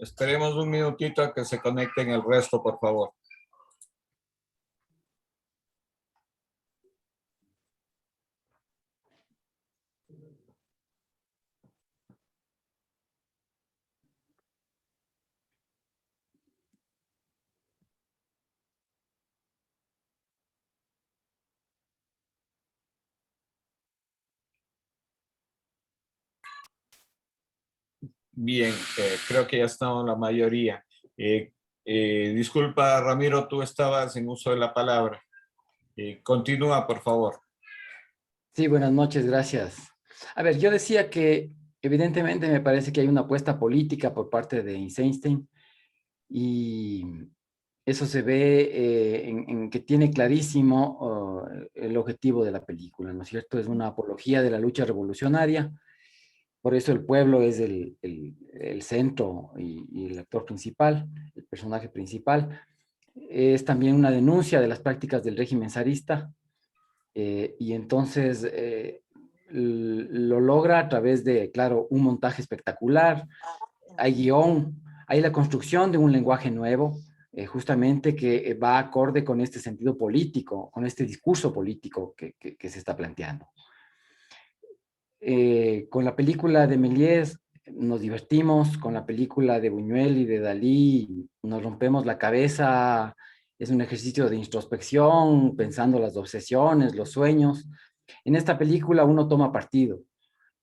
Esperemos un minutito a que se conecten el resto, por favor. Bien, creo que ya estamos la mayoría. Disculpa, Ramiro, tú estabas en uso de la palabra. Continúa, por favor. Sí, buenas noches, gracias. A ver, yo decía que evidentemente me parece que hay una apuesta política por parte de Eisenstein y eso se ve en que tiene clarísimo el objetivo de la película, ¿no es cierto? Es una apología de la lucha revolucionaria, por eso el pueblo es el centro y el actor principal, el personaje principal. Es también una denuncia de las prácticas del régimen zarista y entonces lo logra a través de, claro, un montaje espectacular, hay guión, hay la construcción de un lenguaje nuevo, justamente que va acorde con este sentido político, con este discurso político que se está planteando. Con la película de Méliès nos divertimos, con la película de Buñuel y de Dalí nos rompemos la cabeza, es un ejercicio de introspección, pensando las obsesiones, los sueños. En esta película uno toma partido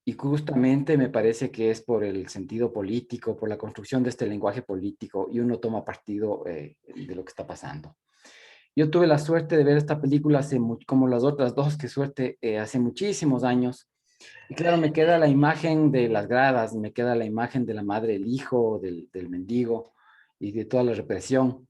y justamente me parece que es por el sentido político, por la construcción de este lenguaje político y uno toma partido de lo que está pasando. Yo tuve la suerte de ver esta película hace como las otras dos, qué suerte, hace muchísimos años. Y claro, me queda la imagen de las gradas, me queda la imagen de la madre, el hijo, del mendigo y de toda la represión.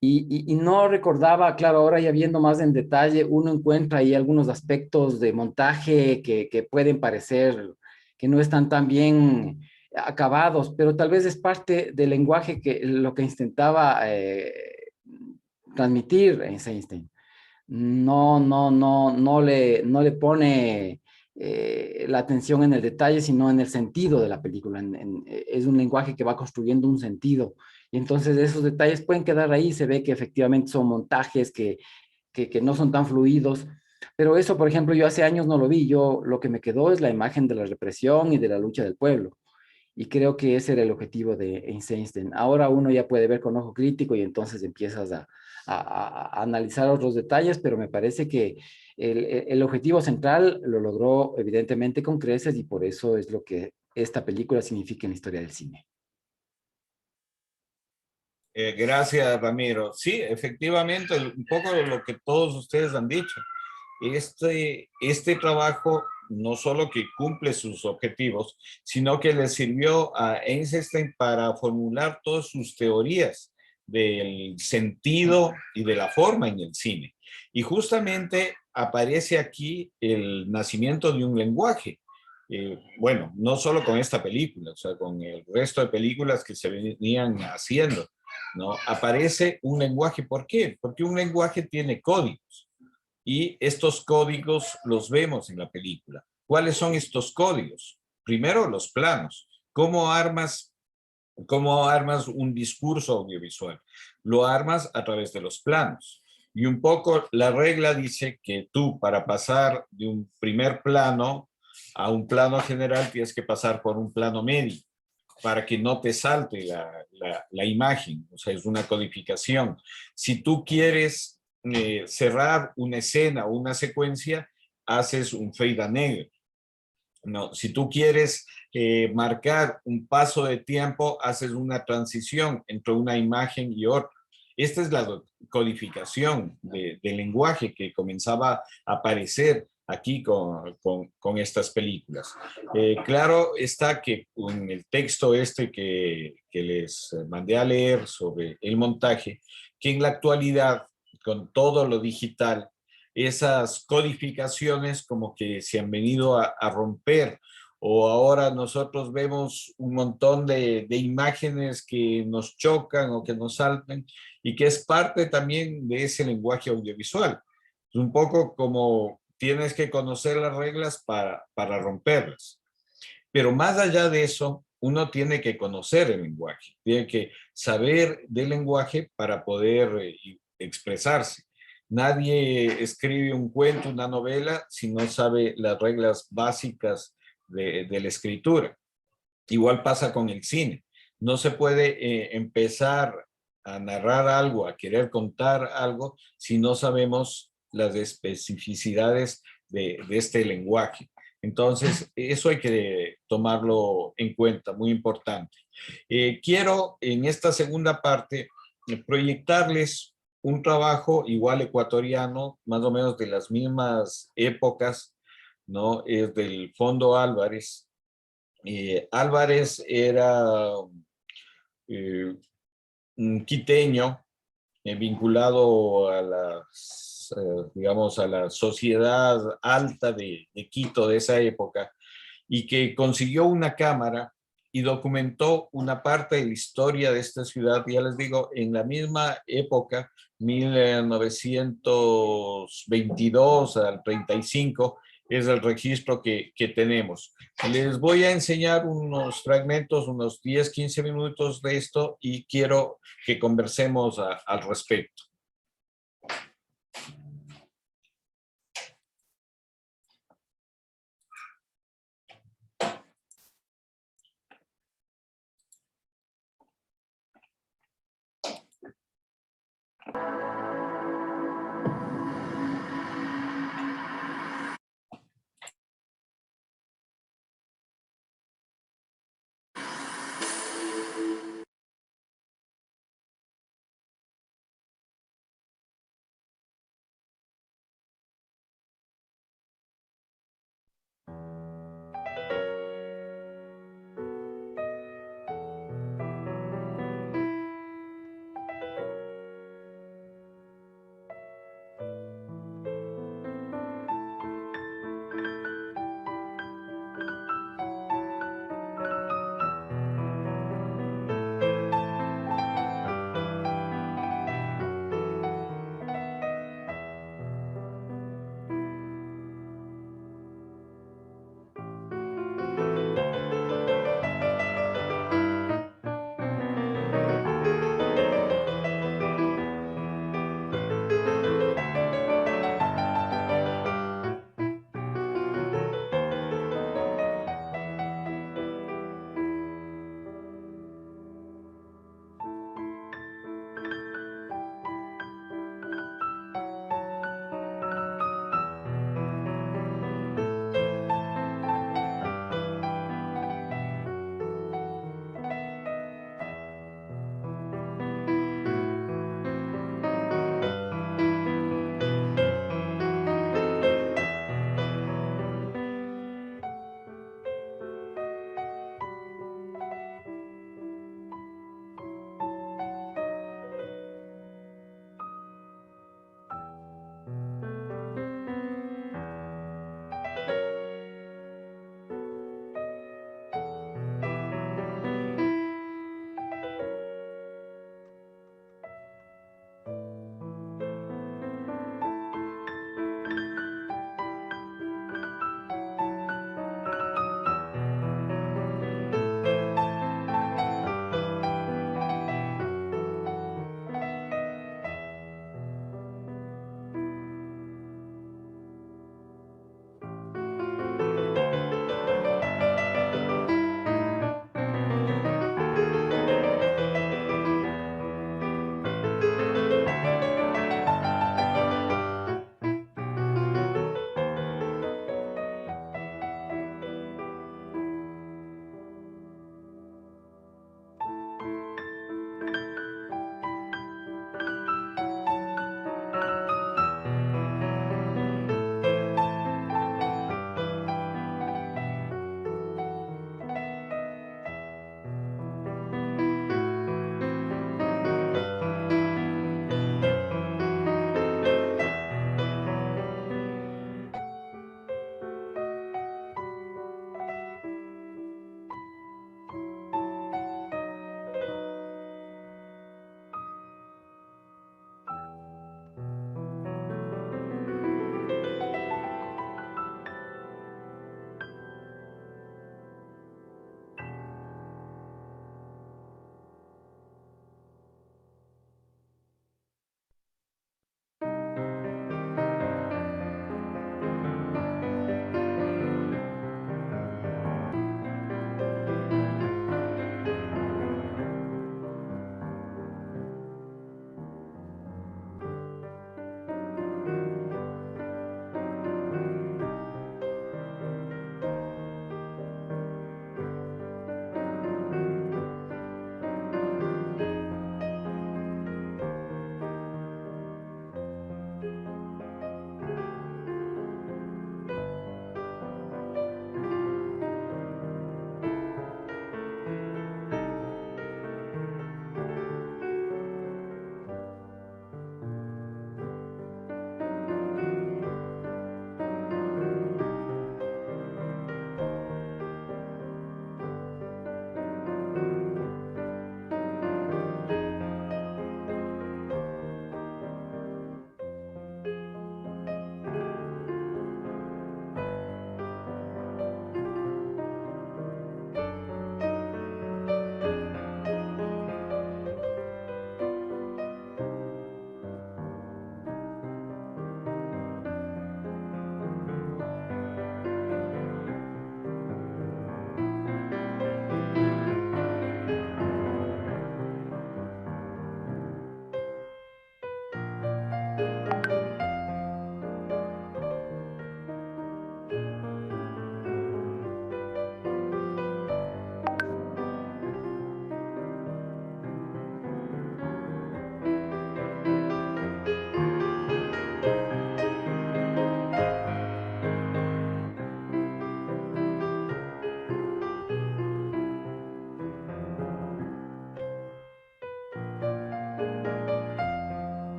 Y no recordaba, claro, ahora ya viendo más en detalle, uno encuentra ahí algunos aspectos de montaje que pueden parecer que no están tan bien acabados, pero tal vez es parte del lenguaje que lo que intentaba transmitir Einstein. No le pone la atención en el detalle, sino en el sentido de la película. Es un lenguaje que va construyendo un sentido. Y entonces esos detalles pueden quedar ahí. Se ve que efectivamente son montajes que no son tan fluidos. Pero eso, por ejemplo, yo hace años no lo vi. Yo lo que me quedó es la imagen de la represión y de la lucha del pueblo. Y creo que ese era el objetivo de Einstein. Ahora uno ya puede ver con ojo crítico y entonces empiezas a analizar otros detalles, pero me parece que el objetivo central lo logró evidentemente con creces y por eso es lo que esta película significa en la historia del cine. Gracias, Ramiro. Sí, efectivamente, un poco de lo que todos ustedes han dicho. Este trabajo no solo que cumple sus objetivos, sino que le sirvió a Einstein para formular todas sus teorías del sentido y de la forma en el cine. Y justamente aparece aquí el nacimiento de un lenguaje. Bueno, no solo con esta película, o sea, con el resto de películas que se venían haciendo, ¿no? Aparece un lenguaje. ¿Por qué? Porque un lenguaje tiene códigos y estos códigos los vemos en la película. ¿Cuáles son estos códigos? Primero, los planos. Cómo armas un discurso audiovisual? Lo armas a través de los planos. Y un poco la regla dice que tú para pasar de un primer plano a un plano general tienes que pasar por un plano medio para que no te salte la imagen, o sea, es una codificación. Si tú quieres cerrar una escena o una secuencia, haces un fade a negro. No, si tú quieres marcar un paso de tiempo, haces una transición entre una imagen y otra. Esta es la codificación del lenguaje que comenzaba a aparecer aquí con estas películas. Claro está que con el texto este que les mandé a leer sobre el montaje, que en la actualidad, con todo lo digital, esas codificaciones como que se han venido a romper, o ahora nosotros vemos un montón de imágenes que nos chocan o que nos saltan y que es parte también de ese lenguaje audiovisual. Es un poco como tienes que conocer las reglas para romperlas. Pero más allá de eso, uno tiene que conocer el lenguaje, tiene que saber del lenguaje para poder expresarse. Nadie escribe un cuento, una novela, si no sabe las reglas básicas de la escritura. Igual pasa con el cine. No se puede empezar a narrar algo, a querer contar algo, si no sabemos las especificidades de este lenguaje. Entonces, eso hay que tomarlo en cuenta, muy importante. Quiero en esta segunda parte proyectarles un trabajo igual ecuatoriano, más o menos de las mismas épocas, ¿no? Es del Fondo Álvarez. Álvarez era eh, un quiteño vinculado a digamos, a la sociedad alta de Quito de esa época y que consiguió una cámara y documentó una parte de la historia de esta ciudad, ya les digo, en la misma época, 1922 al 35, es el registro que tenemos. Les voy a enseñar unos fragmentos, unos 10, 15 minutos de esto y quiero que conversemos al respecto.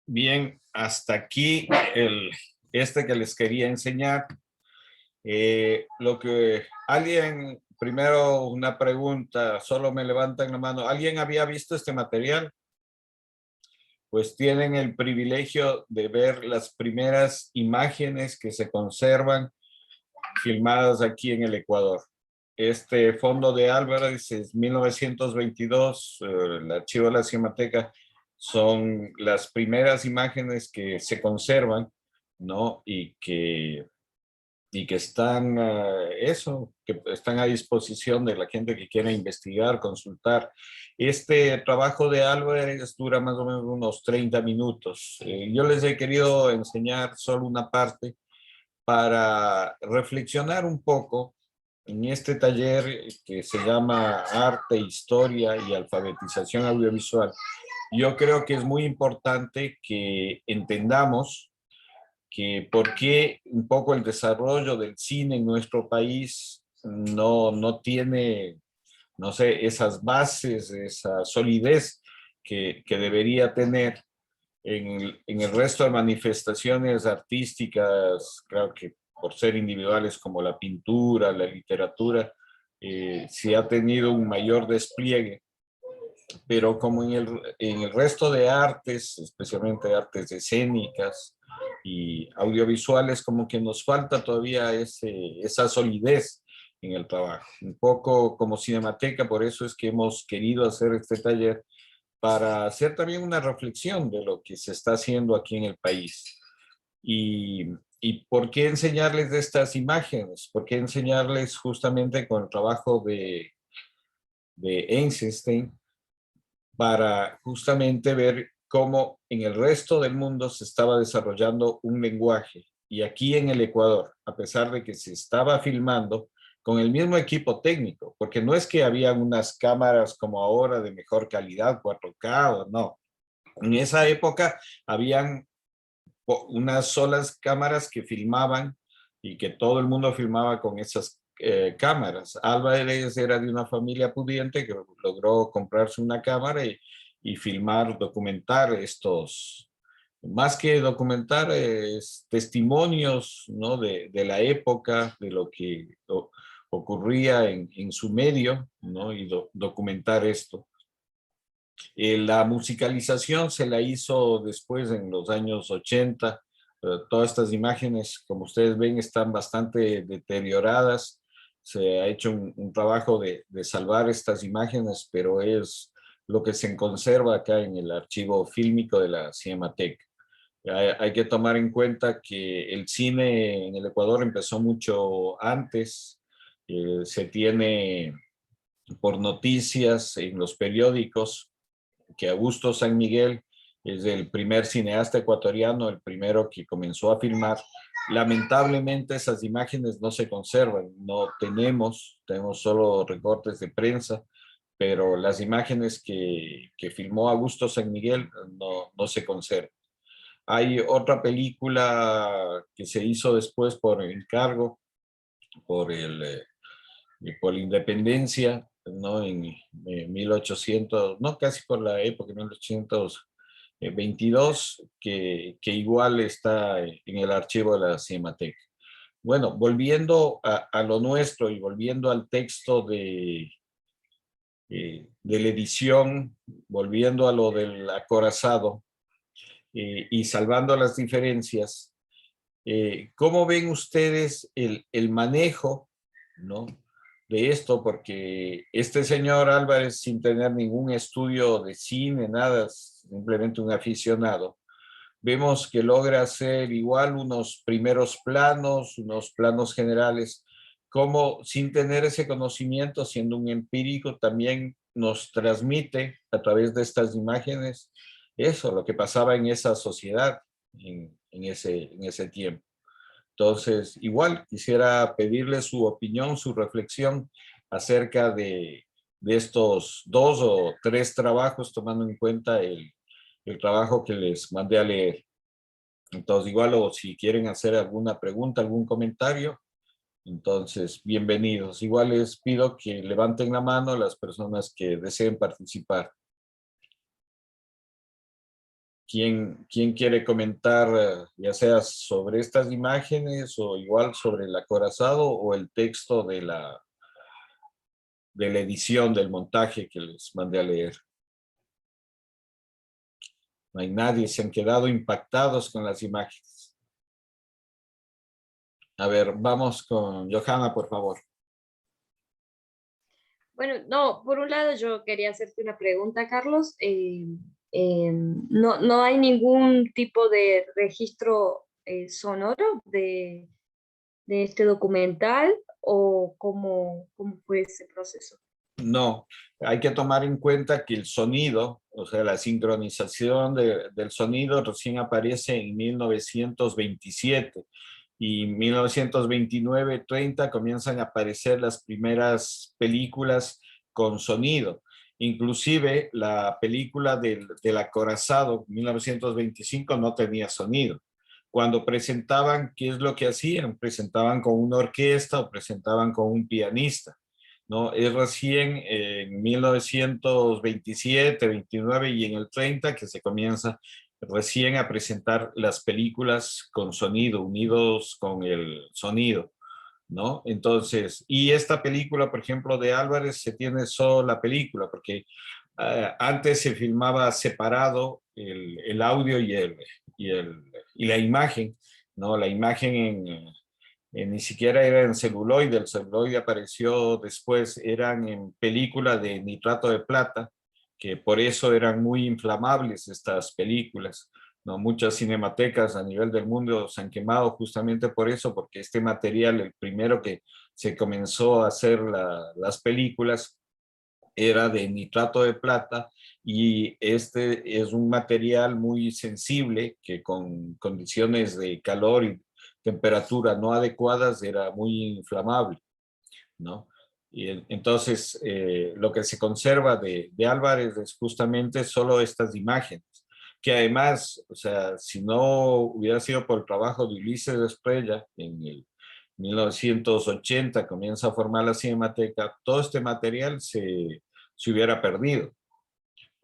Bien, hasta aquí este que les quería enseñar. Lo que alguien, primero una pregunta, solo me levantan la mano. ¿Alguien había visto este material? Pues tienen el privilegio de ver las primeras imágenes que se conservan filmadas aquí en el Ecuador. Este fondo de Álvarez es 1922, el archivo de la Cinemateca, son las primeras imágenes que se conservan, ¿no? Y que están, que están a disposición de la gente que quiera investigar, consultar. Este trabajo de Álvarez dura más o menos unos 30 minutos. Yo les he querido enseñar solo una parte para reflexionar un poco en este taller que se llama Arte, Historia y Alfabetización Audiovisual. Yo creo que es muy importante que entendamos que por qué un poco el desarrollo del cine en nuestro país no tiene, no sé, esas bases, esa solidez que debería tener en el resto de manifestaciones artísticas, claro que por ser individuales como la pintura, la literatura, sí ha tenido un mayor despliegue, pero como en el resto de artes, especialmente artes escénicas y audiovisuales, como que nos falta todavía esa solidez en el trabajo. Un poco como Cinemateca, por eso es que hemos querido hacer este taller para hacer también una reflexión de lo que se está haciendo aquí en el país. Y, y por qué enseñarles de estas imágenes, por qué enseñarles justamente con el trabajo de Einstein, para justamente ver cómo en el resto del mundo se estaba desarrollando un lenguaje. Y aquí en el Ecuador, a pesar de que se estaba filmando con el mismo equipo técnico, porque no es que había unas cámaras como ahora de mejor calidad, 4K o no. En esa época habían unas solas cámaras que filmaban y que todo el mundo filmaba con esas cámaras. Álvarez era de una familia pudiente que logró comprarse una cámara y filmar, documentar estos, más que documentar, testimonios, ¿no? De la época, de lo que ocurría en su medio, ¿no? Y documentar esto. La musicalización se la hizo después en los años 80. Todas estas imágenes, como ustedes ven, están bastante deterioradas. Se ha hecho un trabajo de salvar estas imágenes, pero es lo que se conserva acá en el archivo fílmico de la Cinemateca. Hay que tomar en cuenta que el cine en el Ecuador empezó mucho antes. Se tiene por noticias en los periódicos que Augusto San Miguel es el primer cineasta ecuatoriano, el primero que comenzó a filmar. Lamentablemente esas imágenes no se conservan, no tenemos solo recortes de prensa, pero las imágenes que filmó Augusto San Miguel no se conservan. Hay otra película que se hizo después por encargo, por por la independencia, ¿no? En 1800, no casi por la época, 1822, que igual está en el archivo de la Cinemateca. Bueno, volviendo a lo nuestro y volviendo al texto de la edición, volviendo a lo del acorazado y salvando las diferencias, ¿cómo ven ustedes el manejo, ¿no? De esto? Porque este señor Álvarez, sin tener ningún estudio de cine, nada, simplemente un aficionado, vemos que logra hacer igual unos planos generales, como sin tener ese conocimiento, siendo un empírico, también nos transmite a través de estas imágenes eso, lo que pasaba en esa sociedad en ese tiempo. Entonces, igual quisiera pedirle su opinión, su reflexión acerca de estos dos o tres trabajos, tomando en cuenta el trabajo que les mandé a leer. Entonces, igual, o si quieren hacer alguna pregunta, algún comentario, entonces, bienvenidos. Igual les pido que levanten la mano las personas que deseen participar. ¿Quién quiere comentar, ya sea sobre estas imágenes o igual sobre el acorazado o el texto de la edición, del montaje que les mandé a leer? No hay nadie, se han quedado impactados con las imágenes. A ver, vamos con Johanna, por favor. Bueno, no, por un lado yo quería hacerte una pregunta, Carlos. No hay ningún tipo de registro sonoro de este documental o cómo fue ese proceso. No, hay que tomar en cuenta que el sonido, o sea, la sincronización del sonido recién aparece en 1927 y 1929-30 comienzan a aparecer las primeras películas con sonido. Inclusive la película del acorazado, 1925, no tenía sonido. Cuando presentaban, ¿qué es lo que hacían? Presentaban con una orquesta o presentaban con un pianista. ¿No? Es recién en 1927, 29 y en el 30 que se comienza recién a presentar las películas con sonido, unidos con el sonido, ¿no? Entonces, y esta película, por ejemplo, de Álvarez, se tiene solo la película, porque antes se filmaba separado el audio y, y la imagen, ¿no? La imagen ni siquiera era en celuloide, el celuloide apareció después, eran en película de nitrato de plata, que por eso eran muy inflamables estas películas, ¿no? Muchas cinematecas a nivel del mundo se han quemado justamente por eso, porque este material, el primero que se comenzó a hacer las películas, era de nitrato de plata y este es un material muy sensible que con condiciones de calor y temperatura no adecuadas era muy inflamable, ¿no? Y entonces lo que se conserva de Álvarez es justamente solo estas imágenes, que además, o sea, si no hubiera sido por el trabajo de Ulises Estrella en el 1980 comienza a formar la Cinemateca, todo este material se hubiera perdido.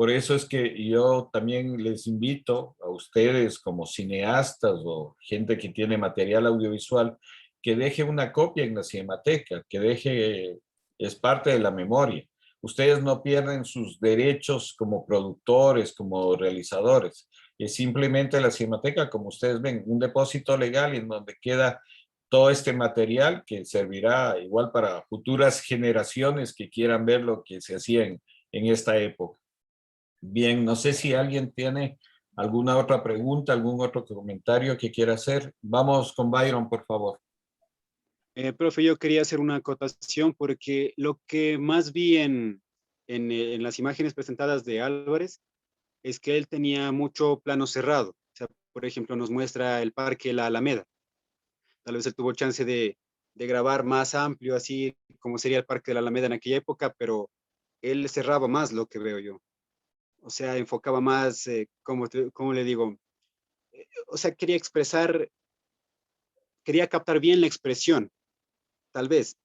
Por eso es que yo también les invito a ustedes como cineastas o gente que tiene material audiovisual que deje una copia en la Cinemateca, que deje, es parte de la memoria. Ustedes no pierden sus derechos como productores, como realizadores. Es simplemente la Cinemateca, como ustedes ven, un depósito legal en donde queda todo este material que servirá igual para futuras generaciones que quieran ver lo que se hacía en esta época. Bien, no sé si alguien tiene alguna otra pregunta, algún otro comentario que quiera hacer. Vamos con Byron, por favor. Profe, yo quería hacer una acotación porque lo que más vi en las imágenes presentadas de Álvarez es que él tenía mucho plano cerrado. O sea, por ejemplo, nos muestra el Parque La Alameda. Tal vez él tuvo chance de grabar más amplio, así como sería el Parque de la Alameda en aquella época, pero él cerraba más lo que veo yo. O sea, enfocaba más, ¿cómo le digo? O sea, quería captar bien la expresión, tal vez,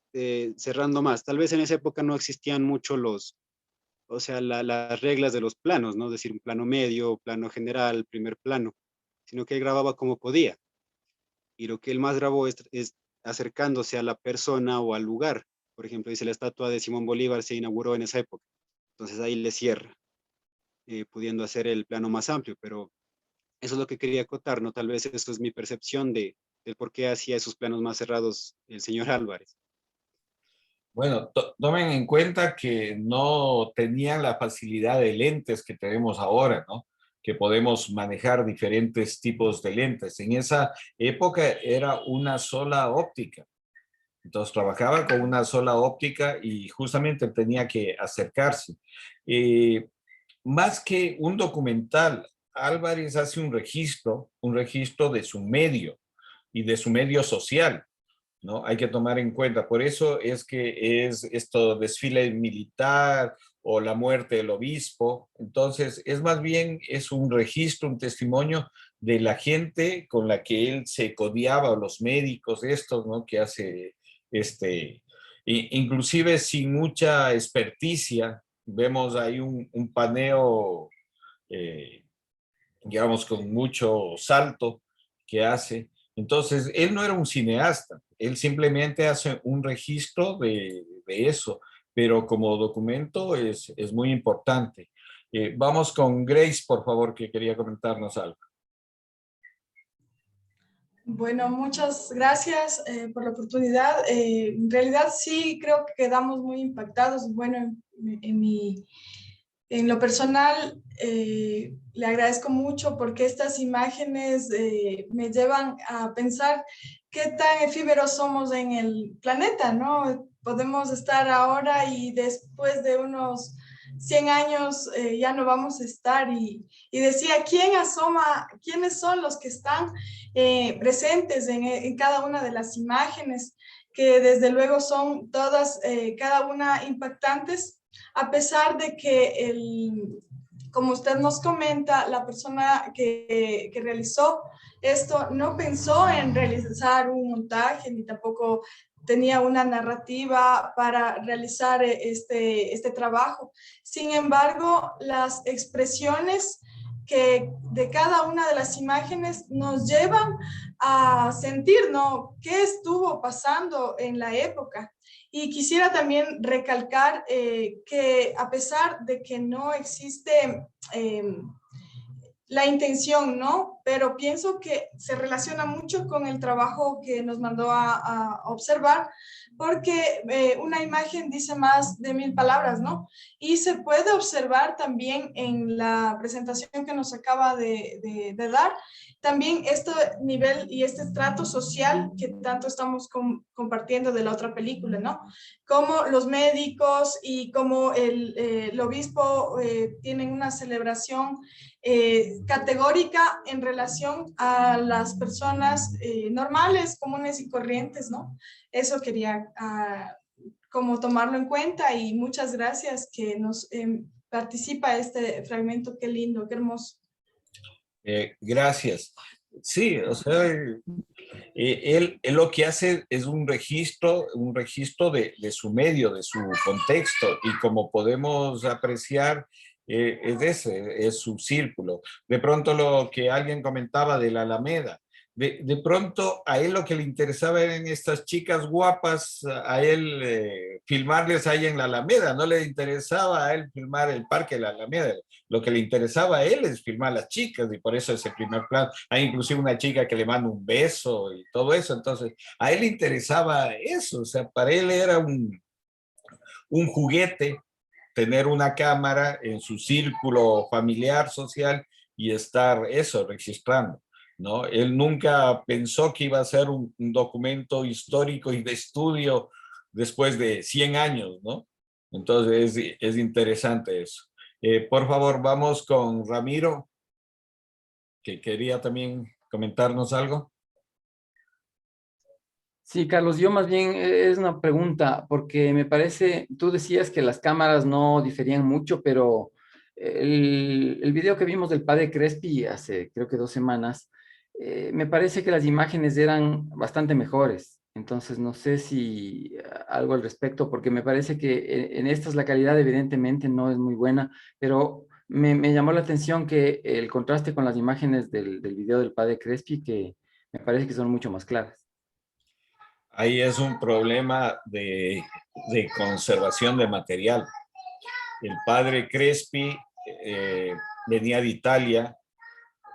cerrando más. Tal vez en esa época no existían mucho o sea, las reglas de los planos, ¿no? Es decir, un plano medio, plano general, primer plano, sino que él grababa como podía. Y lo que él más grabó es acercándose a la persona o al lugar. Por ejemplo, dice la estatua de Simón Bolívar se inauguró en esa época. Entonces ahí le cierra, pudiendo hacer el plano más amplio, pero eso es lo que quería acotar, ¿no? Tal vez eso es mi percepción del por qué hacía esos planos más cerrados el señor Álvarez. Bueno, tomen en cuenta que no tenían la facilidad de lentes que tenemos ahora, ¿no? Que podemos manejar diferentes tipos de lentes. En esa época era una sola óptica. Entonces trabajaba con una sola óptica y justamente tenía que acercarse. Más que un documental, Álvarez hace un registro de su medio y de su medio social, ¿no? Hay que tomar en cuenta. Por eso es que es esto desfile militar o la muerte del obispo. Entonces, es más bien, es un registro, un testimonio de la gente con la que él se codiaba, los médicos estos, ¿no? Que hace, inclusive sin mucha experticia, vemos ahí un paneo eh, digamos, con mucho salto que hace. Entonces, él no era un cineasta, él simplemente hace un registro de eso, pero como documento es muy importante. Vamos con Grace, por favor, que quería comentarnos algo. Bueno, muchas gracias por la oportunidad. En realidad sí creo que quedamos muy impactados. Bueno, en lo personal le agradezco mucho porque estas imágenes me llevan a pensar qué tan efímeros somos en el planeta, ¿no? Podemos estar ahora y después de unos 100 años ya no vamos a estar y decía, ¿quiénes son los que están presentes en cada una de las imágenes? Que desde luego son todas, cada una impactantes, a pesar de que como usted nos comenta, la persona que realizó esto no pensó en realizar un montaje ni tampoco tenía una narrativa para realizar este trabajo. Sin embargo, las expresiones que de cada una de las imágenes nos llevan a sentir, ¿no?, qué estuvo pasando en la época. Y quisiera también recalcar que a pesar de que no existe la intención, ¿no? Pero pienso que se relaciona mucho con el trabajo que nos mandó a observar, porque una imagen dice más de 1000 palabras, ¿no? Y se puede observar también en la presentación que nos acaba de dar, también este nivel y este estrato social que tanto estamos compartiendo de la otra película, ¿no? Como los médicos y como el obispo tienen una celebración categórica en relación a las personas normales, comunes y corrientes, ¿no? Eso quería como tomarlo en cuenta y muchas gracias que nos participa este fragmento. Qué lindo, qué hermoso. Gracias. Sí, o sea, él lo que hace es un registro de su medio, de su contexto, y como podemos apreciar, es su círculo. De pronto lo que alguien comentaba de la Alameda, de pronto a él lo que le interesaba eran estas chicas guapas, a él filmarles ahí en la Alameda, no le interesaba a él filmar el parque de la Alameda, lo que le interesaba a él es filmar a las chicas y por eso ese primer plano. Hay inclusive una chica que le manda un beso y todo eso, entonces a él le interesaba eso, o sea, para él era un juguete tener una cámara en su círculo familiar, social y estar eso, registrando, ¿no? Él nunca pensó que iba a ser un documento histórico y de estudio después de 100 años, ¿no? Entonces es interesante eso. Por favor, vamos con Ramiro, que quería también comentarnos algo. Sí, Carlos, yo más bien es una pregunta, porque me parece, tú decías que las cámaras no diferían mucho, pero el video que vimos del padre Crespi hace creo que 2 semanas, me parece que las imágenes eran bastante mejores. Entonces, no sé si algo al respecto, porque me parece que en estas la calidad evidentemente no es muy buena, pero me llamó la atención que el contraste con las imágenes del video del padre Crespi, que me parece que son mucho más claras. Ahí es un problema de conservación de material. El padre Crespi venía de Italia,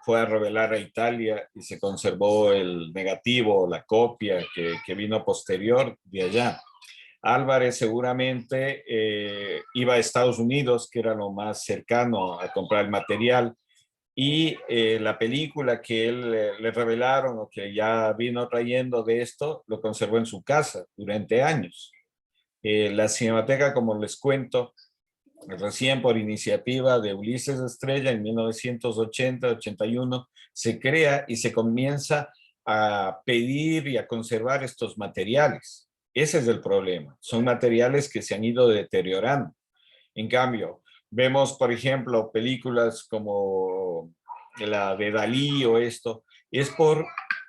fue a revelar a Italia y se conservó el negativo, la copia que vino posterior de allá. Álvarez seguramente iba a Estados Unidos, que era lo más cercano a comprar el material, y la película que él le revelaron o que ya vino trayendo de esto, lo conservó en su casa durante años. La Cinemateca, como les cuento, recién por iniciativa de Ulises Estrella en 1980-81, se crea y se comienza a pedir y a conservar estos materiales. Ese es el problema. Son materiales que se han ido deteriorando. En cambio, vemos, por ejemplo, películas como la de Dalí o esto, es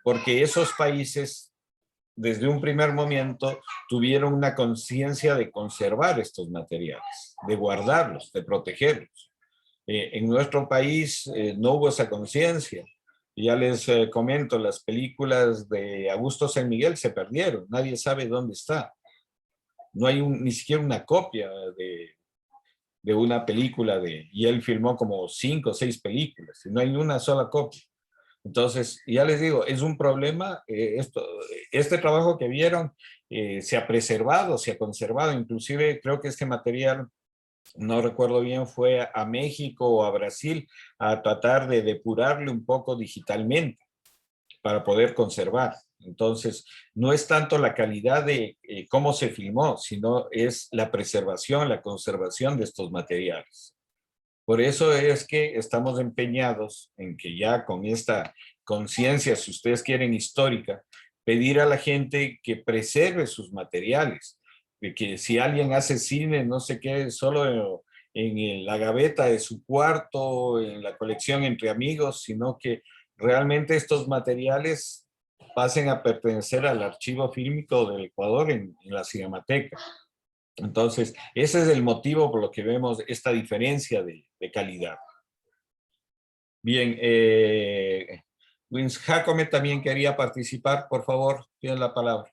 porque esos países desde un primer momento tuvieron una conciencia de conservar estos materiales, de guardarlos, de protegerlos. En nuestro país no hubo esa conciencia. Ya les comento, las películas de Augusto San Miguel se perdieron, nadie sabe dónde está. No hay ni siquiera una copia de una película y él filmó como 5 o 6 películas, y no hay una sola copia. Entonces, ya les digo, es un problema. Este trabajo que vieron se ha preservado, se ha conservado. Inclusive creo que este material, no recuerdo bien, fue a México o a Brasil a tratar de depurarle un poco digitalmente para poder conservar. Entonces, no es tanto la calidad de cómo se filmó, sino es la preservación, la conservación de estos materiales. Por eso es que estamos empeñados en que ya con esta conciencia, si ustedes quieren, histórica, pedir a la gente que preserve sus materiales, de que si alguien hace cine, no se quede solo en la gaveta de su cuarto, en la colección entre amigos, sino que realmente estos materiales pasen a pertenecer al archivo fílmico del Ecuador en la Cinemateca. Entonces, ese es el motivo por lo que vemos esta diferencia de calidad. Bien, Wins Jacome también quería participar, por favor, tiene la palabra.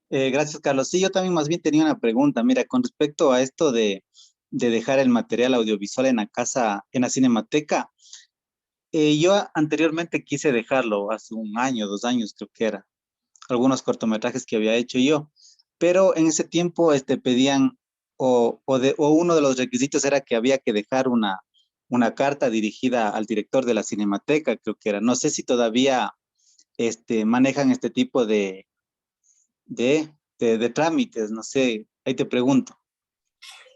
Gracias, Carlos. Sí, yo también más bien tenía una pregunta. Mira, con respecto a esto de dejar el material audiovisual en la casa, en la Cinemateca, yo anteriormente quise dejarlo hace 1 año, 2 años creo que era, algunos cortometrajes que había hecho yo, pero en ese tiempo pedían, o uno de los requisitos era que había que dejar una carta dirigida al director de la Cinemateca, creo que era. No sé si todavía manejan este tipo de trámites, no sé, ahí te pregunto.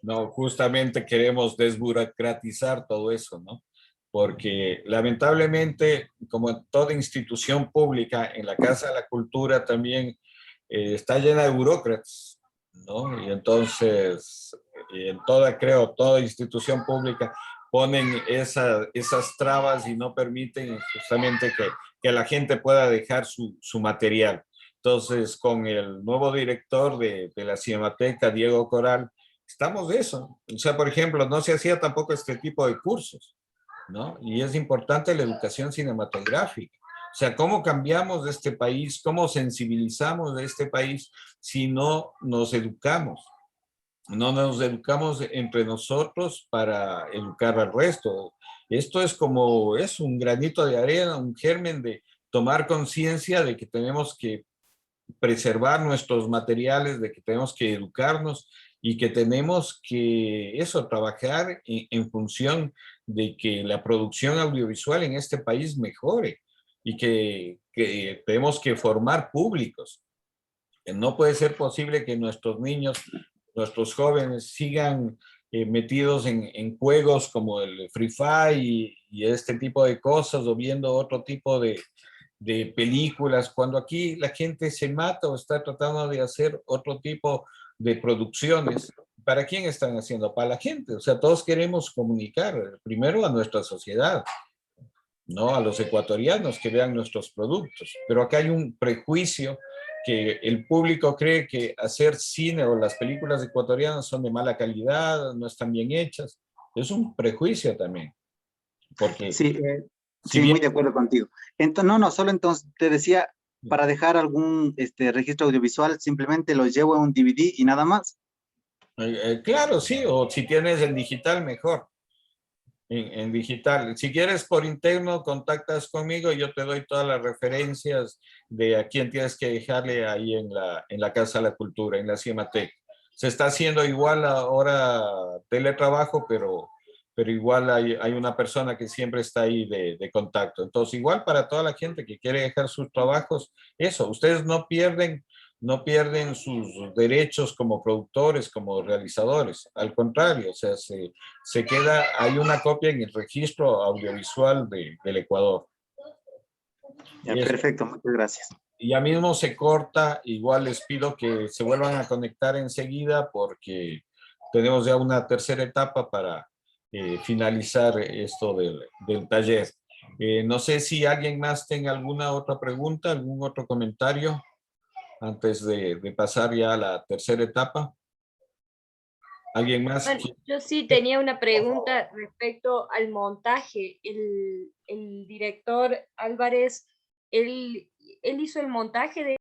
No, justamente queremos desburocratizar todo eso, ¿no? Porque lamentablemente, como en toda institución pública, en la Casa de la Cultura también está llena de burócratas, ¿no? Y entonces, creo, toda institución pública ponen esas trabas y no permiten justamente que la gente pueda dejar su material. Entonces, con el nuevo director de la Cinemateca, Diego Coral, estamos de eso. O sea, por ejemplo, no se hacía tampoco este tipo de cursos, ¿no? Y es importante la educación cinematográfica. O sea, ¿cómo cambiamos de este país? ¿Cómo sensibilizamos de este país si no nos educamos? No nos educamos entre nosotros para educar al resto. Esto es un granito de arena, un germen de tomar conciencia de que tenemos que preservar nuestros materiales, de que tenemos que educarnos y que tenemos que trabajar en función de que la producción audiovisual en este país mejore y que tenemos que formar públicos. No puede ser posible que nuestros niños, nuestros jóvenes sigan metidos en juegos como el Free Fire y este tipo de cosas, o viendo otro tipo de películas, cuando aquí la gente se mata o está tratando de hacer otro tipo de producciones. ¿Para quién están haciendo? Para la gente. O sea, todos queremos comunicar primero a nuestra sociedad, ¿no? A los ecuatorianos que vean nuestros productos. Pero acá hay un prejuicio que el público cree que hacer cine o las películas ecuatorianas son de mala calidad, no están bien hechas. Es un prejuicio también. Porque Sí, si sí, bien, muy de acuerdo contigo. Entonces, no, solo entonces te decía, para dejar algún registro audiovisual, simplemente lo llevo en un DVD y nada más. claro, sí, o si tienes en digital, mejor. En digital. Si quieres por interno, contactas conmigo y yo te doy todas las referencias de a quién tienes que dejarle ahí en la Casa de la Cultura, en la Cinemateca. Se está haciendo igual ahora teletrabajo, pero igual hay una persona que siempre está ahí de contacto. Entonces, igual para toda la gente que quiere dejar sus trabajos, eso, ustedes no pierden sus derechos como productores, como realizadores. Al contrario, o sea, se queda, hay una copia en el registro audiovisual del Ecuador. Ya, perfecto, muchas gracias. Y ya mismo se corta, igual les pido que se vuelvan a conectar enseguida porque tenemos ya una tercera etapa para finalizar esto del taller. No sé si alguien más tenga alguna otra pregunta, algún otro comentario antes de pasar ya a la tercera etapa. ¿Alguien más? Bueno, yo sí tenía una pregunta respecto al montaje. El director Álvarez, él hizo el montaje de